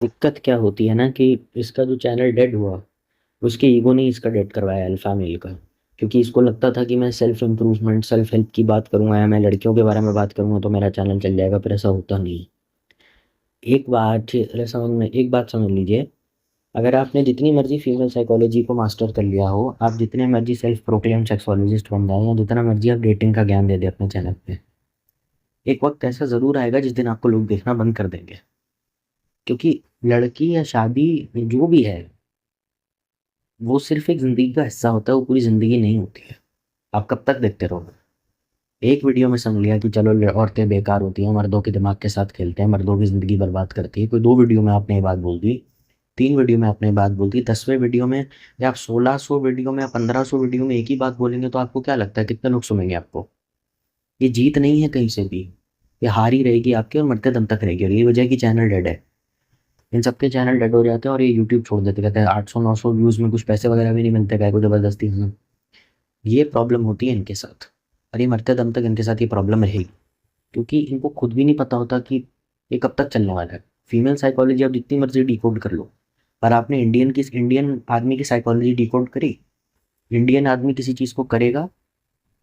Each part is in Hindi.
दिक्कत क्या होती है ना कि इसका जो चैनल डेड हुआ, उसके ईगो ने इसका डेड करवाया अल्फा मेल का। क्योंकि इसको लगता था कि मैं सेल्फ इम्प्रूवमेंट सेल्फ हेल्प की बात करूंगा या मैं लड़कियों के बारे में बात करूंगा तो मेरा चैनल चल जाएगा, पर ऐसा होता नहीं है। एक बात समझ लीजिए। अगर आपने जितनी मर्जी फीमेल साइकोलॉजी को मास्टर कर लिया हो, आप जितने मर्जी सेल्फ प्रोक्लेम सेक्सोलॉजिस्ट बन जाए या जितना मर्जी आप डेटिंग का ज्ञान दे दे अपने चैनल पे, एक वक्त ऐसा जरूर आएगा जिस दिन आपको लोग देखना बंद कर देंगे। क्योंकि लड़की या शादी जो भी है, वो सिर्फ एक ज़िंदगी का हिस्सा होता है, वो पूरी ज़िंदगी नहीं होती है। आप कब तक देखते रहोगे? एक वीडियो में समझ लिया कि चलो औरतें बेकार होती हैं, मर्दों के दिमाग के साथ खेलते हैं, मर्दों की ज़िंदगी बर्बाद करती है। कोई 2 वीडियो में आपने ये बात बोल दी, 3 वीडियो में आपने ये बात बोल दी, 10वें वीडियो में या आप 1600 वीडियो में या 1500 वीडियो में एक ही बात बोलेंगे तो आपको क्या लगता है कितने लोग सुनेंगे आपको? ये जीत नहीं है कहीं से भी, ये हार ही रहेगी आपकी और मरते दम तक रहेगी, और यही वजह है कि चैनल डेड है। इन सबके चैनल डेड हो जाते हैं और ये यूट्यूब छोड़ देते, कहते हैं 800-900 व्यूज़ में कुछ पैसे वगैरह भी नहीं मिलते, क्या को ज़बरदस्ती है। ये प्रॉब्लम होती है इनके साथ, और ये मरते दम तक इनके साथ ये प्रॉब्लम रहेगी। क्योंकि इनको खुद भी नहीं पता होता कि ये कब तक चलने वाला है। फीमेल साइकोलॉजी आप जितनी मर्जी डिकोड कर लो, पर आपने इंडियन आदमी की साइकोलॉजी डिकोड करी? इंडियन आदमी किसी चीज़ को करेगा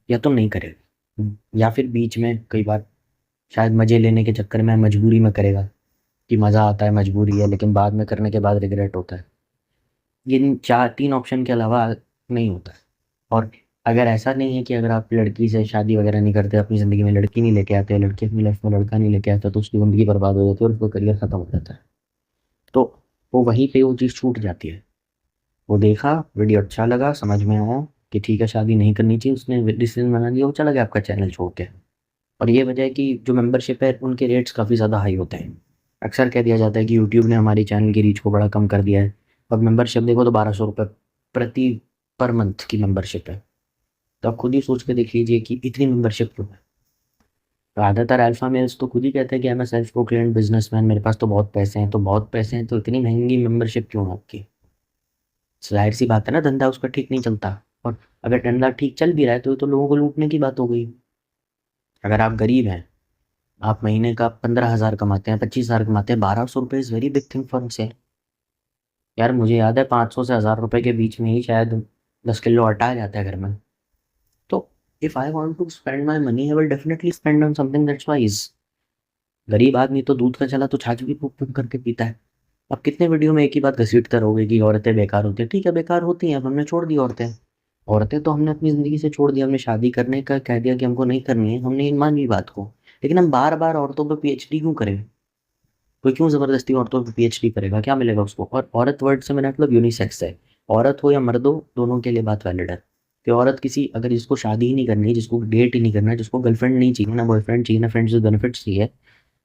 या तो नहीं करेगा, या फिर बीच में कई बार शायद मज़े लेने के चक्कर में मजबूरी में करेगा कि मज़ा आता है, मजबूरी है, लेकिन बाद में करने के बाद रिग्रेट होता है। ये इन 3 ऑप्शन के अलावा नहीं होता है। और अगर ऐसा नहीं है कि अगर आप लड़की से शादी वगैरह नहीं करते, अपनी ज़िंदगी में लड़की नहीं लेके आते, लड़की अपनी लाइफ में लड़का नहीं लेके आता, तो उसकी ज़िंदगी बर्बाद हो जाती है और उसका करियर ख़त्म हो जाता है। तो वो वहीं पे वो चीज़ छूट जाती है। वो देखा, वीडियो अच्छा लगा, समझ में आया कि ठीक है शादी नहीं करनी चाहिए, उसने डिसीजन बना लिया, वो चला गया आपका चैनल छोड़ के। और ये वजह है कि जो मेंबरशिप है उनके रेट्स काफ़ी ज़्यादा हाई होते हैं। अक्सर कह दिया जाता है कि यूट्यूब ने हमारी चैनल की रीच को बड़ा कम कर दिया है। अब मेंबरशिप देखो तो 1200 रुपये प्रति पर मंथ की मेंबरशिप है। तो आप खुद ही सोच के देख लीजिए कि इतनी मेंबरशिप क्यों है। ज़्यादातर अल्फा मेल्स तो खुद ही कहते हैं कि मैं सेल्फ प्रोक्लेम्ड बिजनेसमैन, मेरे पास तो बहुत पैसे हैं, तो बहुत पैसे हैं तो इतनी महंगी मेंबरशिप क्यों है आपकी? जाहिर सी बात है ना, धंधा उसका ठीक नहीं चलता। और अगर धंधा ठीक चल भी रहा है तो ये तो लोगों को लूटने की बात हो गई। अगर आप गरीब हैं, आप महीने का 15,000 कमाते हैं, 25,000 कमाते हैं, 1200 रुपये is very big thing for sale. यार मुझे याद है 500 से 1,000 रुपये के बीच में ही शायद 10 किलो आटा आ जाता है घर में। तो if I want to spend my money, I will definitely spend on something that's wise. गरीब आदमी तो दूध का चला तो छाछ भी फूक फूक करके पीता है। अब कितने वीडियो में एक ही बात घसीटते रहोगे कि औरतें बेकार होती हैं? ठीक है बेकार होती हैं, अब हमने छोड़ दी औरतें। औरतें तो हमने अपनी ज़िंदगी से छोड़ दिया, हमने शादी करने का कह दिया कि हमको नहीं करनी है, हमने मान ली बात को। लेकिन हम बार बार औरतों पर पीएचडी क्यों करें? कोई क्यों ज़बरदस्ती औरतों पे पीएचडी करेगा? क्या मिलेगा उसको? और औरत वर्ड से मेरा मतलब यूनिसेक्स है। औरत हो या मर्द हो, दोनों के लिए बात वैलिड है। कि औरत किसी, अगर जिसको शादी ही नहीं करनी, जिसको डेट ही नहीं करना है, जिसको गर्लफ्रेंड नहीं चाहिए, ना बॉयफ्रेंड चाहिए, ना फ्रेंड्स विद बेनिफिट्स चाहिए,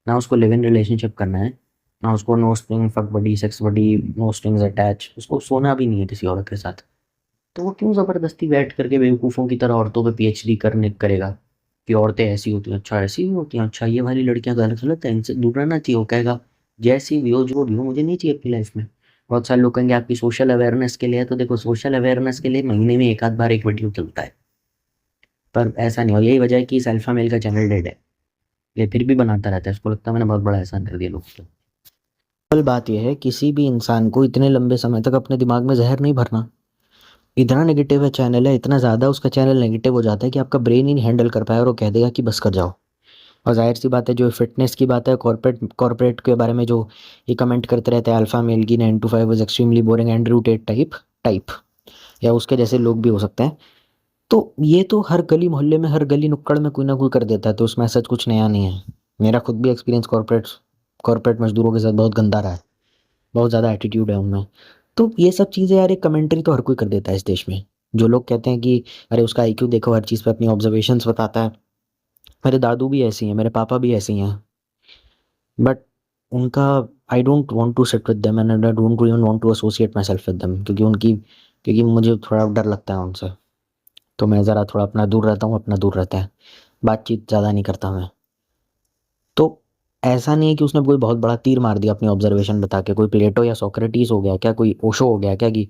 ना उसको लिव इन रिलेशनशिप करना है, ना उसको नो स्ट्रिंग फक बडी सेक्स बडी, नो स्ट्रिंग्स अटैच, उसको सोना भी नहीं है किसी औरत के साथ, तो वो क्यों ज़बरदस्ती बैठ करके बेवकूफ़ों की तरह औरतों पे पीएचडी करने करेगा कि औरतें ऐसी होती हैं? अच्छा ऐसी भी होती हैं, अच्छा ये वाली लड़कियां गलत है, इनसे दूर रहना चाहिए। वो कहेगा जैसी भी हो जो भी हो, मुझे नहीं चाहिए अपनी लाइफ में। बहुत सारे लोग कहेंगे आपकी सोशल अवेयरनेस के लिए है, तो देखो सोशल अवेयरनेस के लिए महीने में एक आध बार एक वीडियो चलता है, पर ऐसा नहीं हो। यही वजह है कि इस अल्फा मेल का चैनल डेड है। ये फिर भी बनाता रहता है, उसको लगता है मैंने बहुत बड़ा एहसान कर दिया लोगों को। असल बात यह है, किसी भी इंसान को इतने लंबे समय तक अपने दिमाग में जहर नहीं भरना। इतना नेगेटिव है चैनल है, इतना ज़्यादा उसका चैनल नेगेटिव हो जाता है कि आपका ब्रेन ही नहीं हैंडल कर पाया और वो कह देगा कि बस कर जाओ। और जाहिर सी बात है, जो फिटनेस की बात है, कॉर्पोरेट के बारे में जो ये कमेंट करते रहते हैं, अल्फा मेल की 9 to 5 is extremely boring Andrew Tate type type या उसके जैसे लोग भी हो सकते हैं। तो ये तो हर गली मोहल्ले में, हर गली नुक्कड़ में कोई ना कोई कर देता है, तो उसमें सच कुछ नया नहीं है। मेरा खुद भी एक्सपीरियंस कॉर्पोरेट मजदूरों के साथ बहुत गंदा रहा है। बहुत ज़्यादा एटीट्यूड है उनमें। तो ये सब चीज़ें यार, एक कमेंट्री तो हर कोई कर देता है इस देश में। जो लोग कहते हैं कि अरे उसका आईक्यू देखो, हर चीज़ पे अपनी ऑब्जर्वेशंस बताता है। मेरे दादू भी ऐसे ही हैं, मेरे पापा भी ऐसे ही हैं, बट उनका I don't want to sit with them and I don't even want to associate myself with them, क्योंकि मुझे थोड़ा डर लगता है उनसे। तो मैं ज़रा थोड़ा अपना दूर रहता हूँ, अपना दूर रहता है, बातचीत ज़्यादा नहीं करता मैं। तो ऐसा नहीं है कि उसने कोई बहुत बड़ा तीर मार दिया अपनी ऑब्जर्वेशन बता के। कोई प्लेटो या सोक्रेटिस हो गया क्या? कोई ओशो हो गया क्या? कि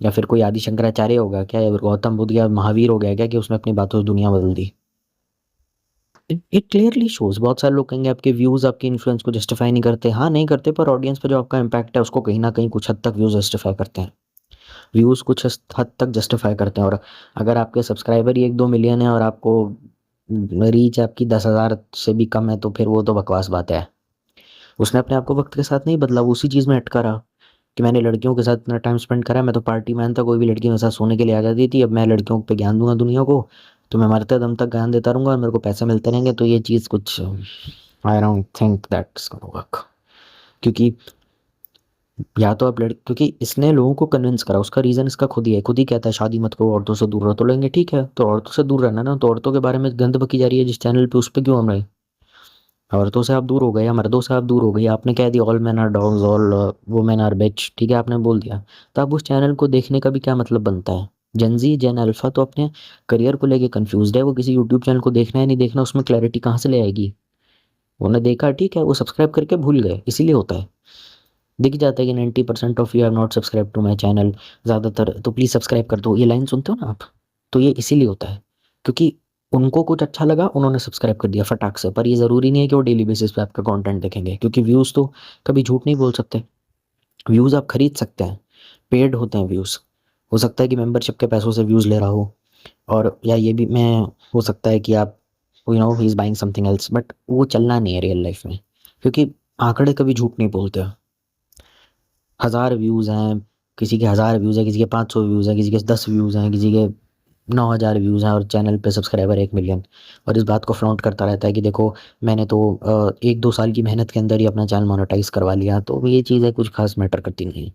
या फिर कोई आदि शंकराचार्य हो गया क्या? या फिर गौतम बुद्ध या महावीर हो गया क्या कि उसने अपनी बातों से दुनिया बदल दी? It clearly shows. बहुत सारे लोग कहेंगे आपके व्यूज़ आपके इन्फ्लुएंस को जस्टिफ़ाई नहीं करते। हाँ, नहीं करते, पर ऑडियंस पे जो आपका इम्पैक्ट है उसको कहीं न कहीं कुछ हद तक व्यूज़ जस्टिफ़ाई करते हैं। व्यूज़ कुछ हद तक जस्टिफ़ाई करते हैं। और अगर आपके सब्सक्राइबर ही 1-2 मिलियन है और आपको रीच आपकी 10,000 से भी कम है, तो फिर वो तो बकवास बात है। उसने अपने आप को वक़्त के साथ नहीं बदला, वो उसी चीज़ में अटका रहा कि मैंने लड़कियों के साथ इतना टाइम स्पेंड करा, मैं तो पार्टी मैन था, कोई भी लड़की मेरे साथ सोने के लिए आ जाती थी, अब मैं लड़कियों पे ज्ञान दूँगा दुनिया को, तो मैं मरते दम तक ज्ञान देता रहूँगा और मेरे को पैसे मिलते रहेंगे। तो ये चीज़ कुछ I don't think that's gonna work. क्योंकि या तो आप क्योंकि इसने लोगों को कन्विंस करा, उसका रीज़न इसका खुद ही कहता है शादी मत करो, औरतों से दूर रहो। तो लेंगे ठीक है, तो औरतों से दूर रहना ना, तो औरतों के बारे में गंद बकी जा रही है जिस चैनल पे, उस पे क्यों हम रहे? औरतों से आप दूर हो गए या मर्दों से आप दूर हो गए, आपने कह दिया all man are dogs, all women are bitch, ठीक है, आपने बोल दिया, तो अब उस चैनल को देखने का भी क्या मतलब बनता है? जेन जेन अल्फा तो अपने करियर को लेके कंफ्यूज्ड है, वो किसी यूट्यूब चैनल को देखना है नहीं देखना, उसमें क्लैरिटी कहाँ से ले आएगी? उन्होंने देखा ठीक है, वो सब्सक्राइब करके भूल गए, इसीलिए होता है। दिख जाता है कि 90% of you have not subscribe to my channel, ज़्यादातर तो प्लीज़ सब्सक्राइब कर दो, ये लाइन सुनते हो ना आप? तो ये इसीलिए होता है, क्योंकि उनको कुछ अच्छा लगा, उन्होंने सब्सक्राइब कर दिया फटाक से। पर ये ज़रूरी नहीं है कि वो डेली बेसिस पे आपका कंटेंट देखेंगे, क्योंकि व्यूज़ तो कभी झूठ नहीं बोल सकते। व्यूज़ आप खरीद सकते हैं, पेड होते हैं व्यूज़। हो सकता है कि मेंबरशिप के पैसों से व्यूज़ ले रहा हो, और या ये भी मैं हो सकता है कि आप he is buying something else, but वो चलना नहीं है रियल लाइफ में, क्योंकि आंकड़े कभी झूठ नहीं बोलते। 1000 व्यूज़ हैं, किसी के 1000 व्यूज़ हैं, किसी के 500 व्यूज़ हैं, किसी के 10 व्यूज़ हैं, किसी के 9000 व्यूज़ हैं, और चैनल पे सब्सक्राइबर 1 मिलियन, और इस बात को फ्लॉन्ट करता रहता है कि देखो मैंने तो 1-2 साल की मेहनत के अंदर ही अपना चैनल मोनेटाइज़ करवा लिया। तो ये चीज़ें कुछ ख़ास मैटर करती नहीं।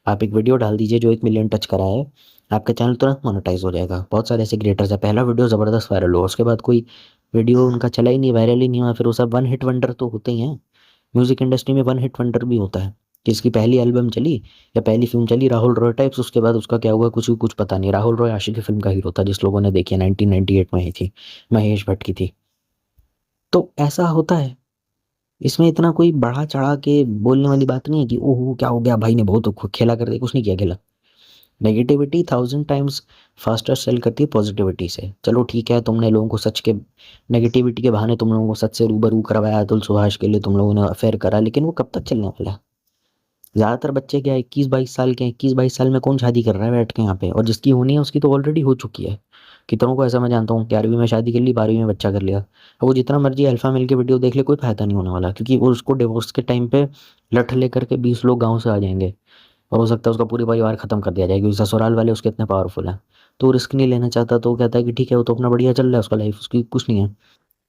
आप एक वीडियो डाल दीजिए जो 1 मिलियन टच करा है, आपका चैनल तुरंत मोनेटाइज़ हो जाएगा। बहुत सारे ऐसे क्रिएटर्स हैं, पहला वीडियो ज़बरदस्त वायरल हुआ, उसके बाद कोई वीडियो उनका चला ही नहीं, वायरल ही नहीं हुआ, फिर वो सब वन हिट वंडर तो होते ही हैं। म्यूज़िक इंडस्ट्री में वन हिट वंडर भी होता है कि इसकी पहली एल्बम चली या पहली फ़िल्म चली राहुल रॉय टाइप्स, उसके बाद उसका क्या हुआ कुछ पता नहीं। राहुल रॉय आशिकी फ़िल्म का हीरो था जिस लोगों ने देखी है, 1998 में ही थी, महेश भट्ट की थी। तो ऐसा होता है, इसमें इतना कोई बढ़ा-चढ़ा के बोलने वाली बात नहीं है कि ओहो! क्या हो गया भाई ने बहुत खेला कर दिया, कुछ नहीं किया खेला। नेगेटिविटी 1000 टाइम्स फास्टर सेल करती है पॉजिटिविटी से। चलो ठीक है, तुमने लोगों को सच के नेगेटिविटी के बहाने तुम लोगों को सच से रूबरू करवाया, अतुल सुभाष के लिए तुम लोगों ने अफेयर करा, लेकिन वो कब तक चलने वाला है? ज़्यादातर बच्चे क्या 21-22 साल के हैं, 21-22 साल में कौन शादी कर रहा है बैठ के यहाँ पे? और जिसकी होनी है उसकी तो ऑलरेडी हो चुकी है। कितनों को ऐसा मैं जानता हूँ, 11वीं में शादी कर ली, 12वीं में बच्चा कर लिया। अब वो जितना मर्ज़ी अल्फ़ा मेल की वीडियो देख ले, कोई फ़ायदा नहीं होने वाला, क्योंकि वो उसको डिवोर्स के टाइम पे लठ लेकर के 20 लोग गाँव से आ जाएँगे, और हो सकता है उसका पूरी परिवार ख़त्म कर दिया जाए, क्योंकि ससुराल वाले उसके इतने पावरफुल हैं। तो वो रिस्क नहीं लेना चाहता, तो वो कहता है कि ठीक है, वो तो अपना बढ़िया चल रहा है, उसका लाइफ़, उसकी कुछ नहीं है।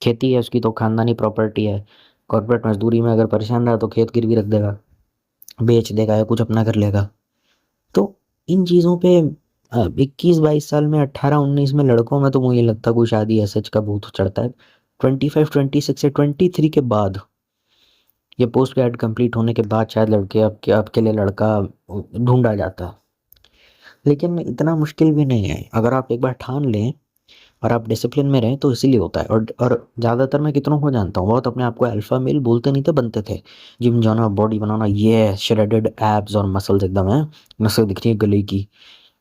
खेती है उसकी, तो ख़ानदानी प्रॉपर्टी है। कॉर्पोरेट मज़दूरी में अगर परेशान रहा तो खेत गिरवी रख देगा, बेच देगा या कुछ अपना कर लेगा। तो इन चीज़ों पे 21-22 साल में, 18-19 में लड़कों में तो मुझे लगता है कोई शादी ऐसा का भूत चढ़ता है। 25-26 से 23 के बाद, ये पोस्ट ग्रेड कंप्लीट होने के बाद शायद लड़के आपके लिए लड़का ढूँढा जाता है। लेकिन इतना मुश्किल भी नहीं है, अगर आप एक बार ठान लें और आप डिसिप्लिन में रहें तो इसीलिए होता है। और ज़्यादातर मैं कितनों को जानता हूँ, बहुत अपने आप को अल्फ़ा मेल बोलते नहीं थे, बनते थे। जिम जाना, बॉडी बनाना, ये श्रेडेड एब्स और मसल्स एकदम है, नसें दिख रही है गले की।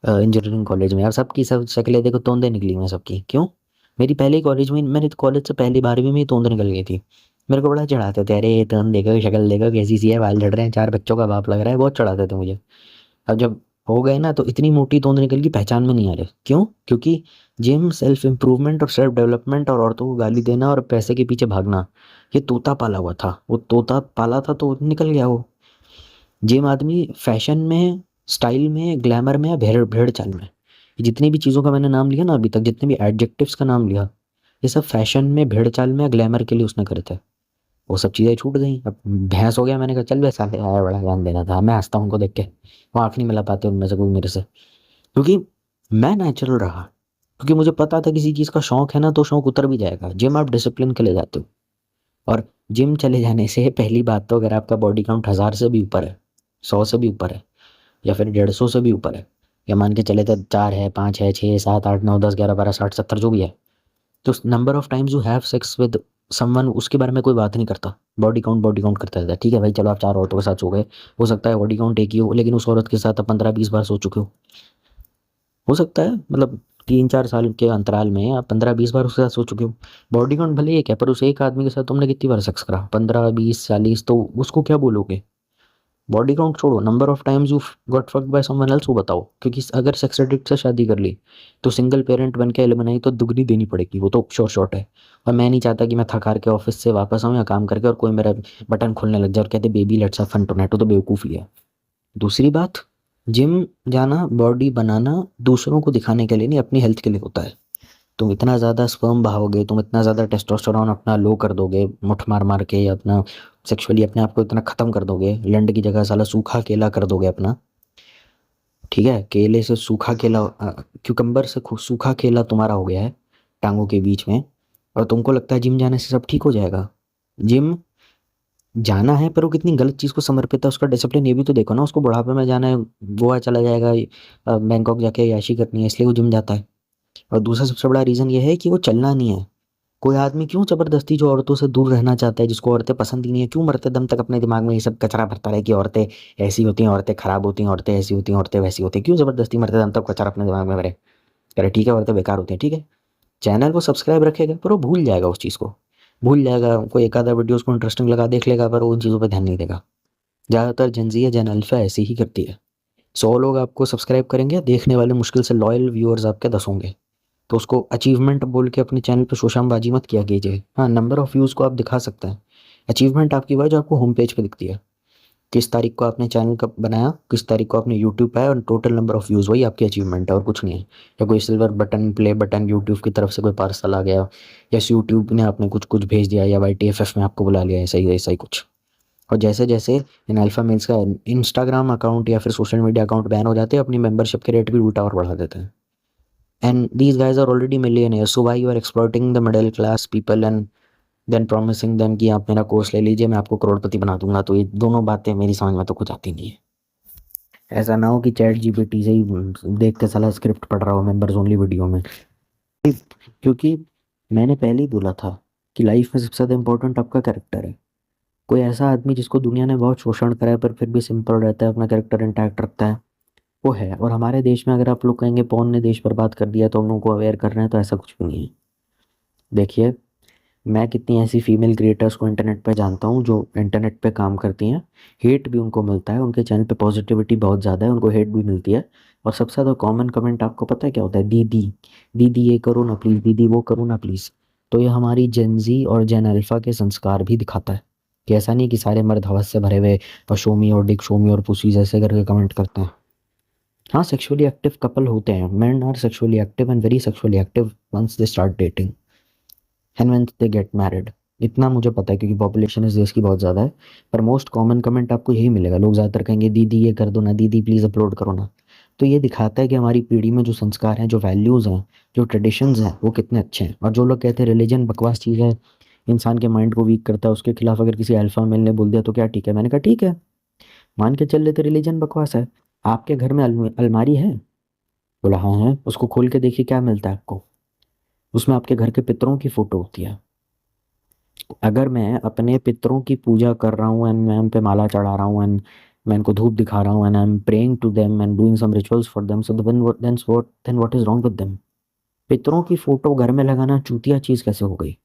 इंजीनियरिंग कॉलेज में यार सबकी सब शक्लें देखो, तोंदे निकली हुई हैं सबकी। क्यों? मेरी पहले कॉलेज में, मेरे कॉलेज से पहली 12वीं में ही तोंद निकल गई थी। मेरे को बड़ा चढ़ाते थे, अरे तोंद देखो, शक्ल देखो कैसी सी है, बाल झड़ रहे हैं, 4 बच्चों का बाप लग रहा है, बहुत चढ़ाते थे मुझे। अब जब हो गए ना, तो इतनी मोटी तोंद निकल गई, पहचान में नहीं आ रहे। क्यों? क्योंकि जिम, सेल्फ इम्प्रूवमेंट और सेल्फ डेवलपमेंट और औरतों को गाली देना और पैसे के पीछे भागना, ये तोता पाला हुआ था। वो तोता पाला था तो निकल गया वो। जिम आदमी फैशन में, स्टाइल में, ग्लैमर में या भेड़ भेड़ चाल में, ये जितनी भी चीज़ों का मैंने नाम लिया ना अभी तक, जितने भी एडजेक्टिव्स का नाम लिया, ये सब फैशन में, भेड़ चाल में या ग्लैमर के लिए उसने करे थे। वो सब चीज़ें छूट गई, अब भैंस हो गया। मैंने कहा चल बे साले, आया बड़ा ज्ञान देना था। मैं हँसता हूँ उनको देख के, वो आँख नहीं मिला पाते उनमें से कोई मेरे से, क्योंकि मैं नेचुरल रहा। क्योंकि मुझे पता था किसी चीज़ का शौक है ना, तो शौक उतर भी जाएगा। जिम आप डिसिप्लिन के लिए जाते हो, और जिम चले जाने से पहली बात तो, अगर आपका बॉडी काउंट 1000 से भी ऊपर है, 100 से भी ऊपर है, या फिर 150 से भी ऊपर है, या मान के चले तो 4 है, 5 है, 6, 7, 8, 9, 10, 11, 12, 60, 70 जो भी है, तो number of times you have sex with someone, उसके बारे में कोई बात नहीं करता। बॉडी काउंट करता रहता है। ठीक है भाई, चलो आप 4 औरतों के साथ सो गए, हो सकता है बॉडी काउंट एक ही हो, लेकिन उस औरत के साथ आप 15-20 बार सो चुके हो सकता है। मतलब 3-4 साल के अंतराल में आप 15-20 बार उसके साथ सो चुके हो। बॉडी काउंट भले एक है, पर उस एक आदमी के साथ तुमने कितनी बार सेक्स करा, 15, 20, 40, तो उसको क्या बोलोगे? बॉडी काउंट छोड़ो, number of times you got fucked by someone else वो बताओ। क्योंकि अगर सेक्स एडिक्ट से शादी कर ली तो सिंगल पेरेंट बन के एलिमनाई तो दुगनी देनी पड़ेगी, वो तो श्योर शॉट है। और मैं नहीं चाहता कि मैं थक हार के ऑफिस से वापस आऊँ या काम करके और कोई मेरा बटन खोलने लग जाए और कहते baby let's have fun tonight, तो बेवकूफ़ी है। दूसरी बात, जिम जाना, बॉडी बनाना दूसरों को दिखाने के लिए नहीं, अपनी हेल्थ के लिए होता है। तुम इतना ज़्यादा स्पर्म बहाओगे, तुम इतना ज़्यादा टेस्टोस्टेरोन अपना लो कर दोगे मुठ मार मार के, या अपना सेक्सुअली अपने आप को इतना ख़त्म कर दोगे, लंड की जगह साला सूखा केला कर दोगे अपना। ठीक है, केले से सूखा केला, क्यूकम्बर से सूखा केला तुम्हारा हो गया है टांगों के बीच में, और तुमको लगता है जिम जाने से सब ठीक हो जाएगा। जिम जाना है, पर वो कितनी गलत चीज़ को समर्पित है, उसका डिसिप्लिन ये भी तो देखो ना। उसको बुढ़ापे में जाना है, गोवा चला जाएगा, बैंकॉक जाके याशी करनी है, इसलिए वो जिम जाता है। और दूसरा सबसे बड़ा रीज़न ये है कि वो चलना नहीं है। कोई आदमी क्यों ज़बरदस्ती जो औरतों से दूर रहना चाहता है, जिसको औरतें पसंद ही नहीं है, क्यों मरते दम तक अपने दिमाग में ये सब कचरा भरता रहे कि औरतें ऐसी होती हैं, औरतें खराब होती हैं, औरतें ऐसी होती हैं, औरतें वैसी होती हैं? क्यों ज़बरदस्ती मरते दम तक कचरा अपने दिमाग में भरे? अरे ठीक है, औरतें बेकार होती हैं, ठीक है, चैनल को सब्सक्राइब रखेगा, पर वो भूल जाएगा उस चीज़ को, भूल जाएगा। कोई एक आधा वीडियो उसको इंटरेस्टिंग लगा देख लेगा, पर वो उन चीज़ों पर ध्यान नहीं देगा। ज़्यादातर जेनज़ी या जेन अल्फा ऐसे ही करती है। 100 लोग आपको सब्सक्राइब करेंगे, देखने वाले मुश्किल से लॉयल व्यूअर्स आपके 10 होंगे। तो उसको अचीवमेंट बोल के अपने चैनल पे शोशामबाजी मत किया कीजिए। हाँ, नंबर ऑफ़ व्यूज़ को आप दिखा सकते हैं। अचीवमेंट आपकी वो है जो आपको होम पेज पे दिखती है। किस तारीख को आपने चैनल कब बनाया, किस तारीख को आपने यूट्यूब पाया, और टोटल नंबर ऑफ़ व्यूज़, वही आपकी अचीवमेंट है और कुछ नहीं है। या कोई silver button, play button YouTube की तरफ से कोई पार्सल आ गया, या यूट्यूब ने आपने कुछ भेज दिया, या YTFF में आपको बुला लिया, ऐसा ही कुछ। और जैसे-जैसे इन अल्फ़ा मेल्स का इंस्टाग्राम अकाउंट या फिर सोशल मीडिया अकाउंट बैन हो जाते हैं, अपनी मेंबरशिप के रेट भी उल्टा और बढ़ा देते हैं। And these guys are already millionaires, so why you are exploiting the middle class people and then promising them कि आप मेरा कोर्स ले लीजिए, मैं आपको करोड़पति बना दूंगा? तो ये दोनों बातें मेरी समझ में तो कुछ आती नहीं है। ऐसा ना हो कि ChatGPT से ही देख के साला स्क्रिप्ट पढ़ रहा हो मेंबर्स ओनली वीडियो में। क्योंकि मैंने पहले ही बोला था कि लाइफ में सबसे ज़्यादा इंपॉर्टेंट आपका कैरेक्टर है। कोई ऐसा आदमी जिसको दुनिया ने बहुत शोषण करा है पर फिर भी सिंपल रहता है, अपना कैरेक्टर इंटैक्ट रखता है, वो है। और हमारे देश में अगर आप लोग कहेंगे पॉर्न ने देश बर्बाद कर दिया तो हम लोगों को अवेयर कर रहे हैं, तो ऐसा कुछ भी नहीं है। देखिए, मैं कितनी ऐसी फीमेल क्रिएटर्स को इंटरनेट पे जानता हूँ जो इंटरनेट पे काम करती हैं, हेट भी उनको मिलता है, उनके चैनल पे पॉजिटिविटी बहुत ज़्यादा है, उनको हेट भी मिलती है। और सबसे ज़्यादा कॉमन कमेंट आपको पता है क्या होता है? दीदी, दीदी ये करो ना प्लीज़, दीदी वो करो ना प्लीज़। तो ये हमारी जेनजी और जेन अल्फा के संस्कार भी दिखाता है कि ऐसा नहीं कि सारे मर्द हवस से भरे हुए और शो मी और डिक, शो मी और पुसी जैसे करके कमेंट करते हैं। हाँ, सेक्सुअली एक्टिव कपल होते हैं, men are sexually active and very sexually active once they start dating and when they get married. इतना मुझे पता है क्योंकि पॉपुलेशन इस देश की बहुत ज़्यादा है। पर मोस्ट कॉमन कमेंट आपको यही मिलेगा, लोग ज़्यादातर कहेंगे दीदी ये कर दो ना, दीदी प्लीज़ अपलोड करो ना। तो ये दिखाता है कि हमारी पीढ़ी में जो संस्कार हैं, जो वैल्यूज़ हैं, जो ट्रेडिशंस हैं, वो कितने अच्छे हैं। और जो लोग कहते हैं रिलीजन बकवास चीज़ है, इंसान के माइंड को वीक करता है, उसके खिलाफ अगर किसी अल्फा मेल ने बोल दिया तो क्या ठीक है? मैंने कहा ठीक है, मान के चल लेते रिलीजन बकवास है। आपके घर में अलमारी है? बोला हाँ है। उसको खोल के देखिए क्या मिलता है आपको? उसमें आपके घर के पितरों की फोटो होती है। अगर मैं अपने पितरों की पूजा कर रहा हूँ एंड मैं उन पे माला चढ़ा रहा हूँ एंड मैं इनको धूप दिखा रहा हूँ and I am praying to them and doing some rituals for them, so then what is wrong with them? पितरों की फोटो घर में लगाना चूतिया चीज कैसे हो गई?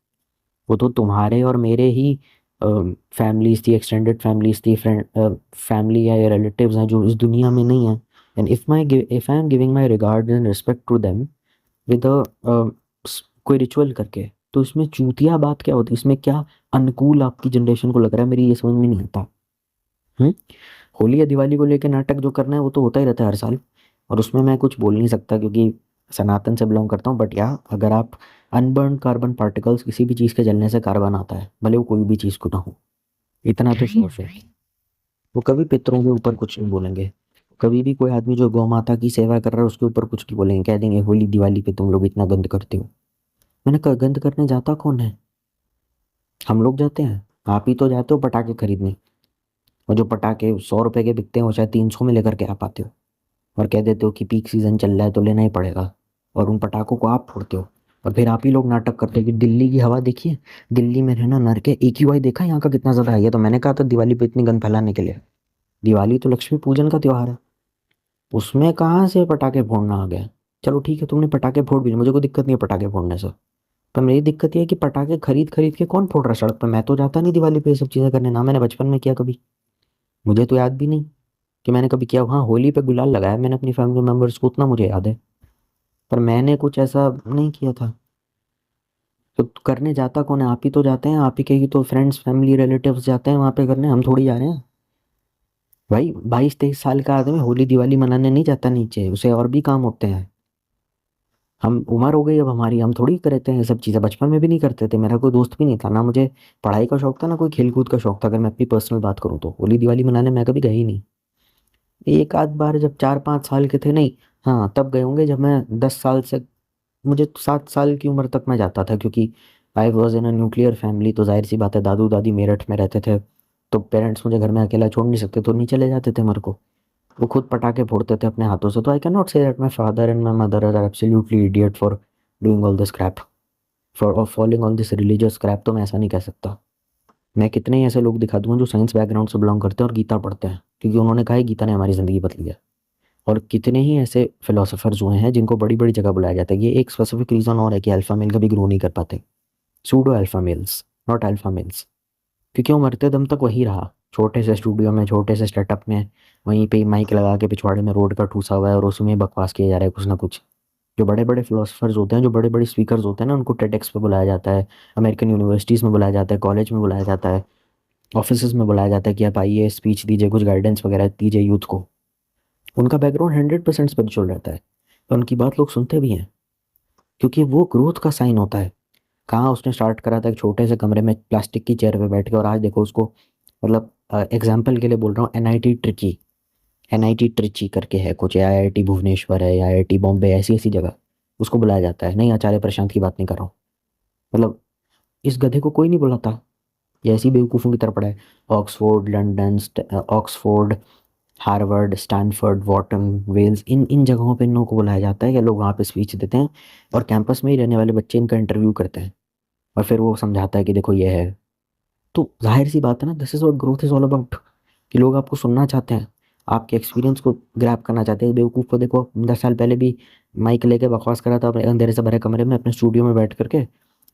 वो तो तुम्हारे और मेरे ही फैमिलीज थी, एक्सटेंडेड फैमिलीज थी, फ्रेंड फैमिली या रिलेटिव्स हैं जो इस दुनिया में नहीं है। And if I am giving my regard and respect to them with कोई रिचुअल करके, तो इसमें चूतिया बात क्या होती है? इसमें क्या अनुकूल आपकी जनरेशन को लग रहा है? मेरी ये समझ में नहीं आता। हम्म होली या दिवाली को लेकर नाटक जो करना है वो तो होता ही रहता है हर साल, और उसमें मैं कुछ बोल नहीं सकता क्योंकि सनातन से बिलोंग करता हूँ। बट या अगर आप अनबर्न कार्बन पार्टिकल्स, किसी भी चीज़ के जलने से कार्बन आता है, भले वो कोई भी चीज़ को ना हो, इतना तो श्योर है। वो कभी पितरों के ऊपर कुछ नहीं बोलेंगे। कभी भी कोई आदमी जो गौ माता की सेवा कर रहा है उसके ऊपर कुछ नहीं बोलेंगे, कह देंगे होली दिवाली पे तुम लोग इतना गंद करते हो। मैंने कहा गंद करने जाता कौन है? हम लोग जाते हैं? आप ही तो जाते हो पटाखे खरीदने, और जो पटाखे 100 रुपए के बिकते हैं वो शायद 300 में लेकर के आ पाते हो, और कह देते हो कि पीक सीजन चल रहा है तो लेना ही पड़ेगा, और उन पटाखों को आप फोड़ते हो। और फिर आप ही लोग नाटक करते हो कि दिल्ली की हवा देखिए, दिल्ली में रहना नर्क है, AQI देखा यहाँ का कितना ज़्यादा है। तो मैंने कहा था दिवाली पे इतनी गंद फैलाने के लिए? दिवाली तो लक्ष्मी पूजन का त्योहार है, उसमें कहाँ से पटाखे फोड़ना आ गया? चलो ठीक है, तुमने पटाखे फोड़ भी लिए, मुझे कोई दिक्कत नहीं है पटाखे फोड़ने से। पर मेरी दिक्कत ये है कि पटाखे खरीद खरीद के कौन फोड़ रहा है सड़क पर? मैं तो जाता नहीं दिवाली पे ये सब चीज़ें करने, ना मैंने बचपन में किया कभी। मुझे तो याद भी नहीं कि मैंने कभी किया। हाँ, होली पे गुलाल लगाया मैंने अपनी फैमिली मेम्बर्स को, उतना मुझे याद है। पर मैंने कुछ ऐसा नहीं किया था। तो करने जाता कौन है? आप ही तो जाते हैं, आप ही के ही तो फ्रेंड्स फैमिली रिलेटिव्स जाते हैं वहाँ पे करने, हम थोड़ी जा रहे हैं। भाई 22-23 साल का आदमी होली दिवाली मनाने नहीं जाता नीचे, उसे और भी काम होते हैं। हम उम्र हो गई अब हमारी, हम थोड़ी करते हैं ये सब चीज़ें, बचपन में भी नहीं करते थे। मेरा कोई दोस्त भी नहीं था, ना मुझे पढ़ाई का शौक था ना कोई खेलकूद का शौक था। अगर मैं अपनी पर्सनल बात करूँ तो होली दिवाली मनाने मैं कभी गया ही नहीं। एक आध बार जब 4-5 साल के थे, नहीं, हाँ तब गए होंगे, जब मैं 10 साल से, मुझे तो 7 साल की उम्र तक मैं जाता था, क्योंकि I was in a nuclear family, तो जाहिर सी बात है दादू दादी मेरठ में रहते थे, तो पेरेंट्स मुझे घर में अकेला छोड़ नहीं सकते, तो नहीं चले जाते थे मेरे को। वो खुद पटाखे फोड़ते थे अपने हाथों से। तो I can not say that my father and my mother are absolutely idiot for doing all this crap, for following all this religious crap. तो मैं ऐसा नहीं कह सकता। मैं कितने ही ऐसे लोग दिखा दूंगा जो साइंस बैकग्राउंड से बिलोंग करते हैं और गीता पढ़ते हैं, क्योंकि उन्होंने कहा है गीता ने हमारी ज़िंदगी बदली है। और कितने ही ऐसे फिलोसोफर्स हुए हैं जिनको बड़ी बड़ी जगह बुलाया जाता है। ये एक स्पेसिफिक रीज़न और है कि अल्फा मेल कभी ग्रो नहीं कर पाते। Pseudo alpha males, not alpha males. क्योंकि वो मरते दम तक वही रहा, छोटे से स्टूडियो में, छोटे से सेटअप में, वहीं पे माइक लगा के पिछवाड़े में रोड का ठूसा हुआ है और उसमें बकवास किया जा रहा है कुछ ना कुछ। जो बड़े बड़े फिलोसफर्स होते हैं, जो बड़े बड़े स्पीकर्स होते हैं ना, उनको टेडेक्स पे बुलाया जाता है, अमेरिकन यूनिवर्सिटीज़ में बुलाया जाता है, कॉलेज में बुलाया जाता है, ऑफिस में बुलाया जाता है कि आप आइए स्पीच दीजिए, कुछ गाइडेंस वगैरह दीजिए यूथ को। उनका बैकग्राउंड 100% स्पिरिचुअल रहता है, तो उनकी बात लोग सुनते भी हैं, क्योंकि वो ग्रोथ का साइन होता है। कहाँ उसने स्टार्ट करा था एक छोटे से कमरे में प्लास्टिक की चेयर पे बैठ के, और आज देखो उसको, मतलब एग्जाम्पल के लिए बोल रहा हूँ, एनआईटी ट्रिची, एनआईटी ट्रिची करके है कुछ, या आईआईटी भुवनेश्वर है, या आईआईटी बॉम्बे, ऐसी ऐसी जगह उसको बुलाया जाता है। नहीं, आचार्य प्रशांत की बात नहीं कर रहा हूँ। मतलब इस गधे को कोई नहीं बुलाता, ये ऐसी बेवकूफ़ों की तरह पड़ा है। Oxford, London, Oxford, Harvard, Stanford, Wharton, Wales, इन इन जगहों पे इन लोगों को बुलाया जाता है कि लोग वहाँ पे स्पीच देते हैं, और कैंपस में ही रहने वाले बच्चे इनका इंटरव्यू करते हैं, और फिर वो समझाता है कि देखो ये है। तो जाहिर सी बात है ना, this is what growth is all about, कि लोग आपको सुनना चाहते हैं, आपके एक्सपीरियंस को ग्रैब करना चाहते हैं। बेवकूफ़ को देखो, 10 साल पहले भी माइक लेके बकवास कर रहा था अपने अंधेरे से भरे कमरे में अपने स्टूडियो में बैठ करके,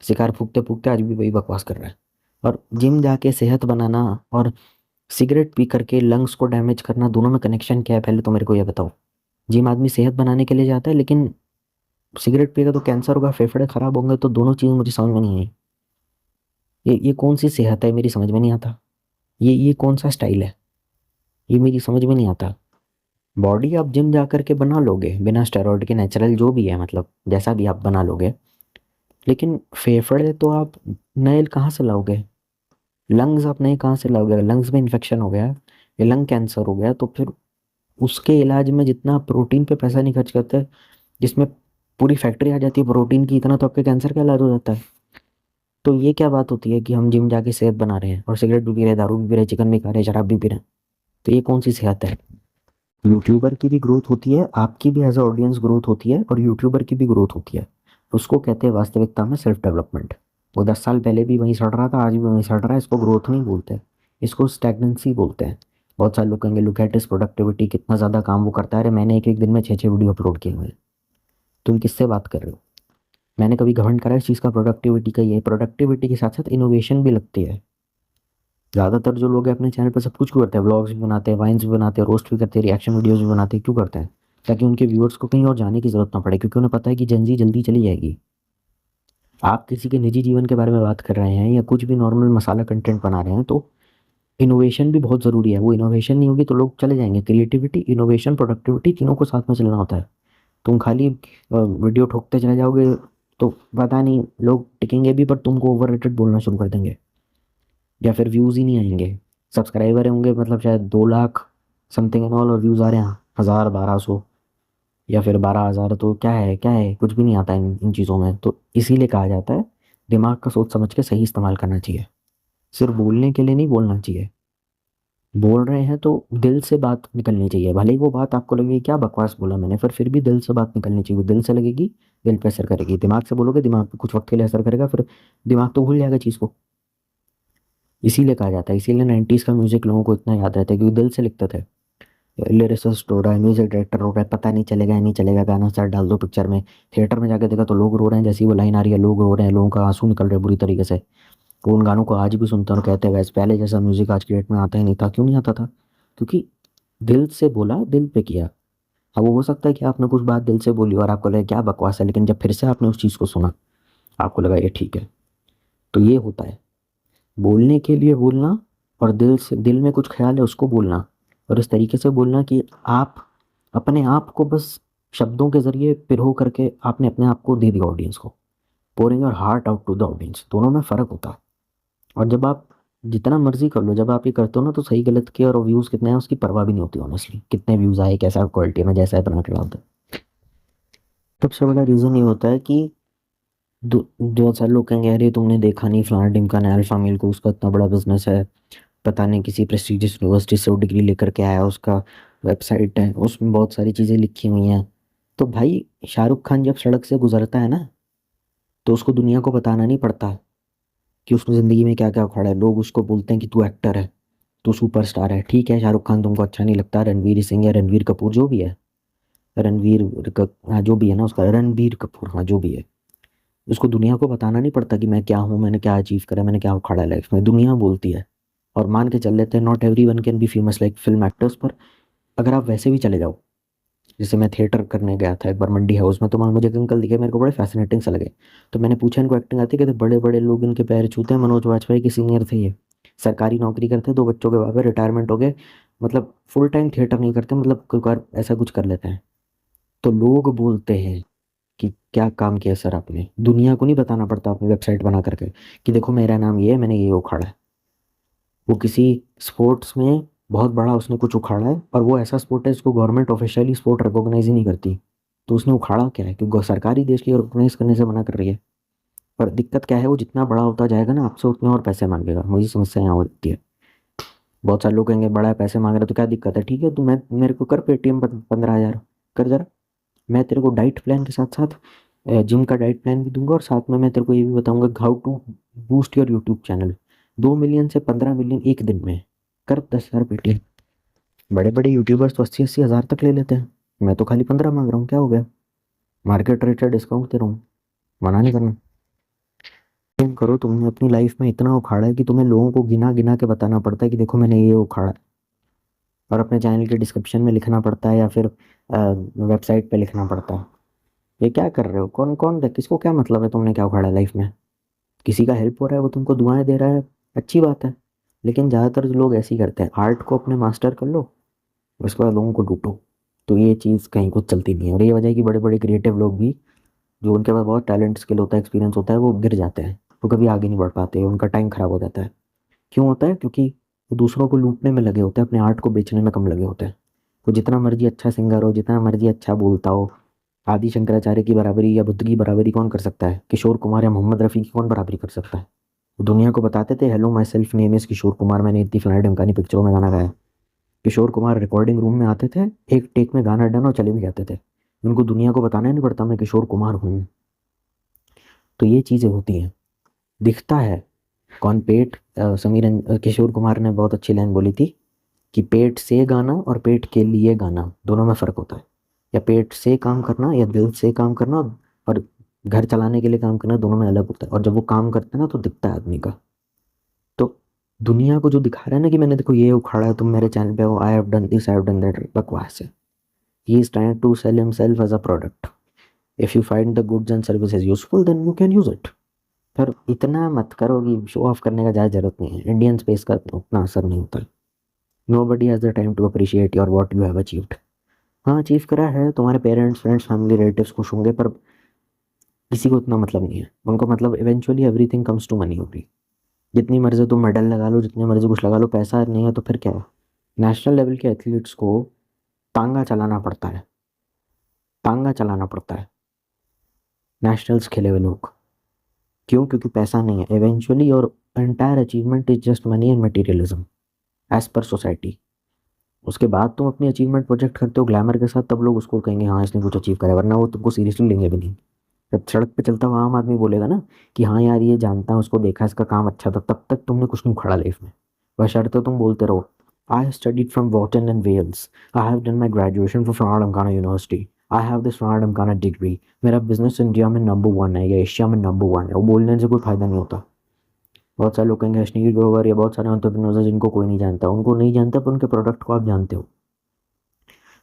शिकार फूकते फूकते आज भी वही बकवास कर रहा है। और जिम जाके सेहत बनाना और सिगरेट पी करके लंग्स को डैमेज करना, दोनों में कनेक्शन क्या है पहले तो मेरे को ये बताओ। जिम आदमी सेहत बनाने के लिए जाता है, लेकिन सिगरेट पिएगा तो कैंसर होगा, फेफड़े खराब होंगे, तो दोनों चीज़ मुझे समझ में नहीं आई। ये कौन सी सेहत है, मेरी समझ में नहीं आता। ये कौन सा स्टाइल है, ये मेरी समझ में नहीं आता। बॉडी आप जिम जा करके बना लोगे बिना स्टेरॉइड के, नेचुरल जो भी है, मतलब जैसा भी आप बना लोगे, लेकिन फेफड़े तो आप नए कहाँ से लाओगे? लंग्स आप नए कहाँ से लाओगे? लंग्स में इन्फेक्शन हो गया या लंग कैंसर हो गया, तो फिर उसके इलाज में जितना प्रोटीन पे पैसा नहीं खर्च करते, जिसमें पूरी फैक्ट्री आ जाती है प्रोटीन की, इतना तो आपके कैंसर का इलाज हो जाता है। तो ये क्या बात होती है कि हम जिम जाके सेहत बना रहे हैं और सिगरेट भी पी रहे हैं, दारू भी पी रहे हैं, चिकन भी खा रहे हैं, शराब भी पी रहे हैं? तो ये कौन सी सेहत है? यूट्यूबर की भी ग्रोथ होती है, आपकी भी एज अ ऑडियंस ग्रोथ होती है, और यूट्यूबर की भी ग्रोथ होती है। उसको कहते हैं वास्तविकता में सेल्फ डेवलपमेंट। वो 10 साल पहले भी वहीं सड़ रहा था, आज भी वहीं सड़ रहा है, इसको ग्रोथ नहीं बोलते, इसको स्टैग्नेंसी बोलते हैं। बहुत सारे लोग कहेंगे लुक एट हिज प्रोडक्टिविटी, कितना ज़्यादा काम वो करता है। अरे मैंने एक एक दिन में 6-6 वीडियो अपलोड किए हुए हैं, तुम किससे बात कर रहे हो? मैंने कभी घमंड करा इस चीज़ का प्रोडक्टिविटी का? ये प्रोडक्टिविटी के साथ साथ इनोवेशन भी लगती है। ज़्यादातर जो लोग हैं अपने चैनल पर सब कुछ क्यों करते हैं, व्लॉग्स भी बनाते हैं, वाइन्स भी बनाते हैं, रोस्ट भी करते हैं, रिएक्शन वीडियोस भी बनाते हैं, क्यों करते हैं? ताकि उनके व्यूअर्स को कहीं और जाने की ज़रूरत ना पड़े, क्योंकि उन्हें पता है कि जल्दी जल्दी चली जाएगी। आप किसी के निजी जीवन के बारे में बात कर रहे हैं या कुछ भी नॉर्मल मसाला कंटेंट बना रहे हैं, तो इनोवेशन भी बहुत ज़रूरी है। वो इनोवेशन नहीं होगी तो लोग चले जाएंगे। क्रिएटिविटी, इनोवेशन, प्रोडक्टिविटी, तीनों को साथ में चलना होता है। तुम खाली वीडियो ठोकते चले जाओगे तो पता नहीं लोग टिकेंगे भी, पर तुमको ओवररेटेड बोलना शुरू कर देंगे, या फिर व्यूज़ ही नहीं आएंगे। सब्सक्राइबर होंगे मतलब शायद 2 लाख समथिंग एंड ऑल, और व्यूज़ आ रहे हैं 1000, 1200 या फिर 12,000, तो क्या है, क्या है? कुछ भी नहीं आता इन चीज़ों में। तो इसीलिए कहा जाता है दिमाग का सोच समझ के सही इस्तेमाल करना चाहिए। सिर्फ बोलने के लिए नहीं बोलना चाहिए। बोल रहे हैं तो दिल से बात निकलनी चाहिए, भले ही वो बात आपको लगे क्या बकवास बोला मैंने, पर फिर भी दिल से बात निकलनी चाहिए। वो दिल से लगेगी, दिल पे असर करेगी। दिमाग से बोलोगे, दिमाग पे कुछ वक्त के लिए असर करेगा, फिर दिमाग तो भूल जाएगा चीज़ को। इसीलिए कहा जाता है, इसीलिए 90s का म्यूजिक लोगों को इतना याद रहता है, क्योंकि दिल से लिखते थे। लिरिसिस्ट हो रहा है, म्यूजिक डायरेक्टर हो रहा है, पता नहीं चलेगा या नहीं चलेगा, गाना स्टार डाल दो पिक्चर में। थिएटर में जाके देखा तो लोग रो रहे हैं, जैसी वो लाइन आ रही है लोग रो रहे हैं, लोगों का आंसू निकल रहे हैं बुरी तरीके से। वो उन गानों को आज भी सुनते हैं और कहते हैं वैसे पहले जैसा म्यूजिक आज की डेट में आता ही नहीं था। क्यों नहीं आता था? क्योंकि दिल से बोला, दिल पे किया। अब वो हो सकता है कि आपने कुछ बात दिल से बोली और आपको लगे क्या बकवास है, लेकिन जब फिर से आपने उस चीज़ को सुना आपको लगा ये ठीक है। तो ये होता है, बोलने के लिए बोलना और दिल से, दिल में कुछ ख्याल है उसको बोलना, और इस तरीके से बोलना कि आप अपने आप को बस शब्दों के जरिए पिरो करके आपने अपने आप को दे दिया ऑडियंस को। Pouring your heart out to the audience, दोनों में फ़र्क होता है। और जब आप जितना मर्जी कर लो, जब आप ये करते हो ना, तो सही गलत के और व्यूज़ कितने हैं उसकी परवाह भी नहीं होती ऑनेस्टली। कितने व्यूज़ आए, कैसा क्वालिटी में, जैसा है बना के डालते हैं। सबसे बड़ा रीज़न ये होता है कि जो सारे लोग कहेंगे अरे तुमने देखा नहीं फलाना ढिमका ने अल्फा मेल को, उसका इतना बड़ा बिजनेस है, पता नहीं किसी प्रेस्टिजियस यूनिवर्सिटी से वो डिग्री लेकर के आया, उसका वेबसाइट है उसमें बहुत सारी चीज़ें लिखी हुई हैं। तो भाई शाहरुख खान जब सड़क से गुजरता है ना, तो उसको दुनिया को बताना नहीं पड़ता कि उसने ज़िंदगी में क्या क्या उखाड़ा है। लोग उसको बोलते हैं कि तू एक्टर है, तू सुपरस्टार है। ठीक है, शाहरुख खान तुमको अच्छा नहीं लगता, रणवीर सिंह या रणवीर कपूर जो भी है, हाँ जो भी है ना उसका, रणबीर कपूर, हाँ जो भी है, उसको दुनिया को बताना नहीं पड़ता कि मैं क्या हूँ, मैंने क्या अचीव करा, मैंने क्या उखाड़ा है लाइफ में। दुनिया बोलती है। और मान के चल लेते हैं not every one can be famous like film actors, पर अगर आप वैसे भी चले जाओ, जैसे मैं थिएटर करने गया था एक बार मंडी हाउस में, तो वहाँ मुझे एक अंकल दिखे, मेरे को बड़े फैसिनेटिंग से लगे। तो मैंने पूछा इनको एक्टिंग आती है? कहते बड़े बड़े लोग इनके पैर छूते हैं, मनोज वाजपेयी के सीनियर थे ये, सरकारी नौकरी करते, दो बच्चों के बाप है, रिटायरमेंट हो गए, मतलब फुल टाइम थिएटर नहीं करते, मतलब कोई बार ऐसा कुछ कर लेते हैं। तो लोग बोलते हैं कि क्या काम किया सर आपने। दुनिया को नहीं बताना पड़ता अपनी वेबसाइट बना करके कि देखो मेरा नाम ये है, मैंने ये उखाड़ा है। वो किसी स्पोर्ट्स में बहुत बड़ा उसने कुछ उखाड़ा है, और वो ऐसा स्पोर्ट है जिसको गवर्नमेंट ऑफिशियली स्पोर्ट रिकॉग्नाइज ही नहीं करती। तो उसने उखाड़ा क्या है? क्योंकि सरकारी देश की रिकॉग्नाइज करने से मना कर रही है। पर दिक्कत क्या है, वो जितना बड़ा होता जाएगा ना आपसे उतने और पैसे मांगेगा। मुझे समस्या यहाँ होती है। बहुत सारे लोग कहेंगे बड़ा पैसे मांग रहे तो क्या दिक्कत है, ठीक है तू मैं मेरे को कर पेटीएम 15,000 कर जरा, मैं तेरे को डाइट प्लान के साथ साथ जिम का डाइट प्लान भी दूंगा, और साथ में मैं तेरे को ये भी बताऊंगा how to boost your YouTube channel. 2 million से 15 मिलियन एक दिन में, कर 10,000 पेटीएम। बड़े बड़े यूट्यूबर्स तो 80-80 हज़ार तक ले लेते हैं, मैं तो खाली 15 मांग रहा हूँ, क्या हो गया? मार्केट रेट है, डिस्काउंट दे रहा हूँ, मना नहीं करना। तुम करो, तुमने अपनी लाइफ में इतना उखाड़ा है कि तुम्हें लोगों को गिना गिना के बताना पड़ता है कि देखो मैंने ये उखाड़ा है, और अपने चैनल के डिस्क्रिप्शन में लिखना पड़ता है या फिर वेबसाइट पे लिखना पड़ता है। ये क्या कर रहे हो? कौन कौन देख, किसको क्या मतलब है तुमने क्या उखाड़ा है लाइफ में? किसी का हेल्प हो रहा है, वो तुमको दुआएं दे रहा है, अच्छी बात है। लेकिन ज़्यादातर लोग ऐसे ही करते हैं, आर्ट को अपने मास्टर कर लो, उसके बाद लोगों को लूटो। तो ये चीज़ कहीं कुछ चलती नहीं है, और ये वजह है कि बड़े बड़े क्रिएटिव लोग भी, जो उनके पास बहुत टैलेंट स्किल होता है, एक्सपीरियंस होता है, वो गिर जाते हैं, वो कभी आगे नहीं बढ़ पाते, उनका टाइम खराब हो जाता है। क्यों होता है? क्योंकि वो दूसरों को लूटने में लगे होते हैं, अपने आर्ट को बेचने में कम लगे होते हैं। वो जितना मर्जी अच्छा सिंगर हो, जितना मर्जी अच्छा बोलता हो, आदि शंकराचार्य की बराबरी या बुद्ध की बराबरी कौन कर सकता है? किशोर कुमार या मोहम्मद रफ़ी की कौन बराबरी कर सकता है? वो दुनिया को बताते थे hello myself name is Kishore Kumar, मैंने इतनी फलानी ढमकानी पिक्चरों में गाना गाया। किशोर कुमार रिकॉर्डिंग रूम में आते थे, एक टेक में गाना डन और चले भी जाते थे। उनको दुनिया को बताना ही नहीं पड़ता मैं किशोर कुमार हूँ। तो ये चीज़ें होती हैं, दिखता है कौन पेट किशोर कुमार ने बहुत अच्छी लाइन बोली थी कि पेट से गाना और पेट के लिए गाना दोनों में फ़र्क होता है। या पेट से काम करना या दिल से काम करना, और घर चलाने के लिए काम करना, दोनों में अलग होता है। और जब वो काम करते हैं ना तो दिखता है आदमी का। तो दुनिया को जो दिखा रहा है ना कि मैंने देखो ये उखाड़ा है, तुम मेरे चैनल पे हो, I have done this, I have done that, बकवास है। He is trying to sell himself as a product. If you find the goods and services useful then you can use it. पर इतना मत करो कि शो ऑफ करने का ज़्यादा जरूरत नहीं है, इंडियन स्पेस का उतना असर नहीं होता है। Nobody has the time to appreciate your what you have achieved. हाँ अचीव करा है, तुम्हारे पेरेंट्स फ्रेंड्स फैमिली रिलेटिव्स खुश होंगे, पर किसी को उतना मतलब नहीं है। उनको मतलब eventually everything comes to money होगी। जितनी मर्जी तुम मेडल लगा लो, जितनी मर्जी कुछ लगा लो, पैसा नहीं है तो फिर क्या है? नेशनल लेवल के एथलीट्स को तांगा चलाना पड़ता है, तांगा चलाना पड़ता है नेशनल्स खेले हुए लोग। क्यों? क्योंकि पैसा नहीं है। Eventually your entire achievement is just money and materialism as per society. उसके बाद तुम अपनी अचीवमेंट प्रोजेक्ट करते हो ग्लैमर के साथ, तब लोग उसको कहेंगे हाँ इसने कुछ अचीव करा, वरना वो तुमको सीरियसली लेंगे भी नहीं। जब सड़क पे चलता हुआ आम आदमी बोलेगा ना कि हाँ यार ये जानता है, उसको देखा, इसका काम अच्छा था, तब तक तुमने कुछ नहीं उखाड़ा लाइफ में। बशर्ते तुम बोलते रहो। I have studied from Wharton and Wales. I have done my graduation from Francisco University. I have this Francisco degree. मेरा बिजनेस इंडिया में नंबर 1 है या एशिया में नंबर 1 है, वो बोलने से कोई फायदा नहीं होता। बहुत सारे लोग कहेंगे अश्नील ग्रोवर या बहुत सारे एंटरप्रेन्योर्स हैं जिनको कोई नहीं जानता, उनको नहीं जानता पर उनके प्रोडक्ट को आप जानते हो।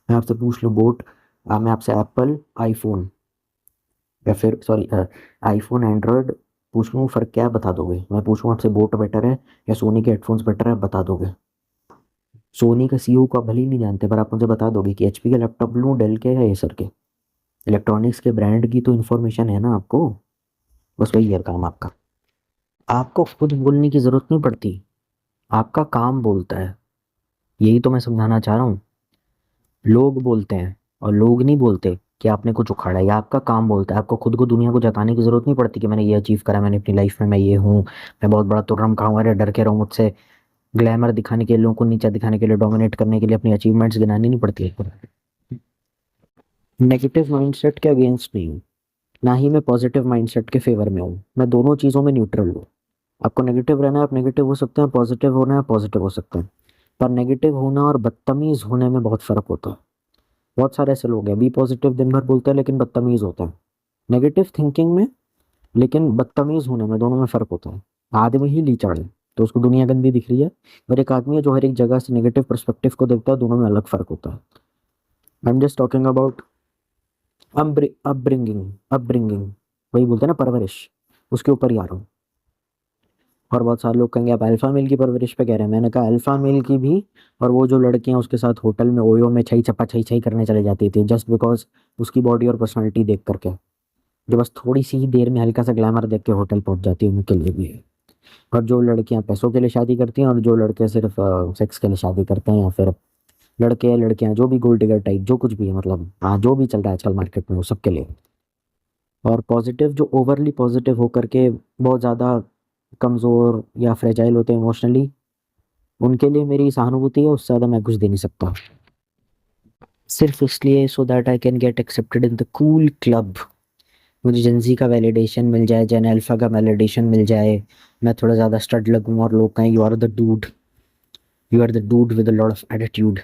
मैं आपसे पूछ लूँ मैं आपसे एप्पल आईफोन या फिर सॉरी आईफोन एंड्रॉयड पूछ लूँ, फ़र्क क्या है बता दोगे? मैं पूछूँ आपसे बोट बेटर है या सोनी के हेडफोन्स बेटर है, बता दोगे? सोनी का सीईओ को आप भले ही नहीं जानते पर आप मुझे बता दोगे कि एचपी का लैपटॉप लूँ डेल के या एसर के। इलेक्ट्रॉनिक्स के ब्रांड की तो इन्फॉर्मेशन है ना आपको, बस वही है काम आपका। आपको खुद बोलने की ज़रूरत नहीं पड़ती, आपका काम बोलता है। यही तो मैं समझाना चाह रहा हूँ। लोग बोलते हैं और लोग नहीं बोलते कि आपने कुछ उखाड़ा, या आपका काम बोलता है। आपको खुद को दुनिया को जताने की जरूरत नहीं पड़ती कि मैंने ये अचीव करा, मैंने अपनी लाइफ में मैं ये हूँ, मैं बहुत बड़ा तुर्रम खाऊंगा, अरे डर के रहो मुझसे। ग्लैमर दिखाने के लिए, लोगों को नीचा दिखाने के लिए, डोमिनेट करने के लिए अपनी अचीवमेंट्स गिनानी नहीं पड़ती है। नेगेटिव माइंडसेट के अगेंस्ट नहीं हूँ, ना ही मैं पॉजिटिव माइंडसेट के फेवर में हूँ। मैं दोनों चीज़ों में न्यूट्रल हूँ। आपको नेगेटिव रहना है आप नेगेटिव हो सकते हैं, पॉजिटिव होना है पॉजिटिव हो सकते हैं। पर नेगेटिव होना और बदतमीज होने में बहुत फर्क होता है। बहुत सारे ऐसे लोग हैं बी पॉजिटिव दिन भर बोलते हैं लेकिन बदतमीज होता है। नेगेटिव थिंकिंग में लेकिन बदतमीज होने में, दोनों में फर्क होता है। आदमी ही लीचड़ है तो उसको दुनिया गंदी दिख रही है, और एक आदमी है जो हर एक जगह से नेगेटिव पर्सपेक्टिव को देखता है, दोनों में अलग फर्क होता है। I am just talking about upbringing. Upbringing वही बोलते हैं ना, परवरिश, उसके ऊपर ही आ रहा हूँ। और बहुत सारे लोग कहेंगे आप अल्फा मेल की परवरिश पे कह रहे हैं, मैंने कहा अल्फा मेल की भी। और वो जो लड़कियां उसके साथ होटल में ओयो में छई चपा छई छई करने चले जाती थी जस्ट बिकॉज उसकी बॉडी और पर्सनालिटी देख करके, जो बस थोड़ी सी ही देर में हल्का सा ग्लैमर देख के होटल पहुंच जाती है, उनके लिए भी है। और जो लड़कियां पैसों के लिए शादी करती हैं और जो लड़के सिर्फ सेक्स के लिए शादी करते हैं, या फिर लड़के या लड़कियां जो भी गोल्ड डिगर टाइप जो कुछ भी है, मतलब हाँ जो भी चल रहा है आजकल मार्केट में, वो सबके लिए। और पॉजिटिव जो ओवरली पॉजिटिव होकर के बहुत ज़्यादा कमज़ोर या फ्रेजाइल होते हैं इमोशनली, उनके लिए मेरी सहानुभूति है, उससे ज़्यादा मैं कुछ दे नहीं सकता। सिर्फ इसलिए so that I can get accepted in the cool club. मुझे जेंजी का वैलिडेशन मिल जाए, जेन अल्फा का वैलिडेशन मिल जाए, मैं थोड़ा ज़्यादा स्टड लगूँ और लोग कहें you are the dude, you are the dude with a lot of attitude.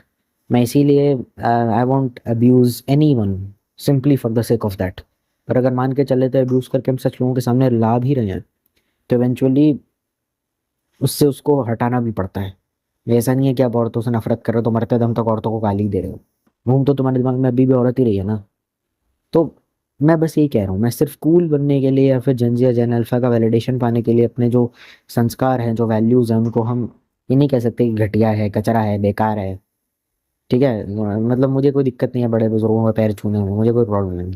मैं इसीलिए I won't abuse anyone simply for the sake of that. पर अगर मान के चले तो अब्यूज़ करके हम सच लोगों के सामने ला भी रहे हैं तो इवेंचुअली उससे उसको हटाना भी पड़ता है। ऐसा नहीं है कि आप औरतों से नफरत कर रहे हो तो मरते दम तक औरतों को गाली दे रहे हो। घूम तो तुम्हारे दिमाग में अभी भी औरत ही रही है ना। तो मैं बस यही कह रहा हूँ, मैं सिर्फ कूल बनने के लिए या फिर जेंजी या जेन अल्फा का वैलिडेशन पाने के लिए अपने जो संस्कार हैं, जो वैल्यूज़ हैं, उनको हम ये नहीं कह सकते कि घटिया है, कचरा है, बेकार है। ठीक है, मतलब मुझे कोई दिक्कत नहीं है बड़े बुजुर्गों के पैर छूने में, मुझे कोई प्रॉब्लम नहीं।